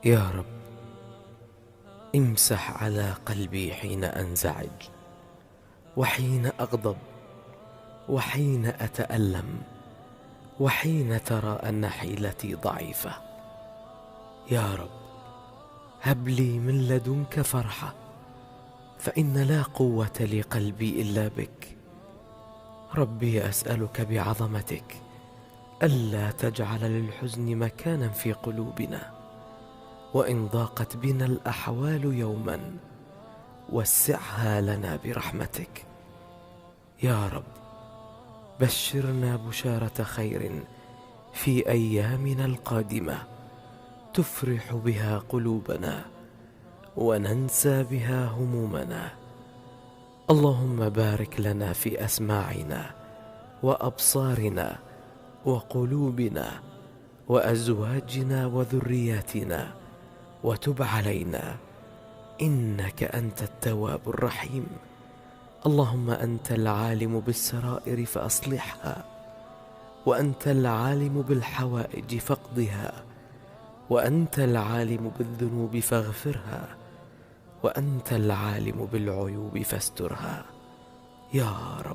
يا رب، امسح على قلبي حين أنزعج، وحين أغضب، وحين أتألم، وحين ترى أن حيلتي ضعيفة. يا رب، هب لي من لدنك فرحة، فإن لا قوة لقلبي إلا بك. ربي، أسألك بعظمتك ألا تجعل للحزن مكانا في قلوبنا، وإن ضاقت بنا الأحوال يوما وسعها لنا برحمتك. يا رب، بشرنا بشارة خير في أيامنا القادمة تفرح بها قلوبنا وننسى بها همومنا. اللهم بارك لنا في أسماعنا وأبصارنا وقلوبنا وأزواجنا وذرياتنا، وتب علينا إنك أنت التواب الرحيم. اللهم أنت العالم بالسرائر فأصلحها، وأنت العالم بالحوائج فاقضها، وأنت العالم بالذنوب فاغفرها، وأنت العالم بالعيوب فاسترها. يا رب.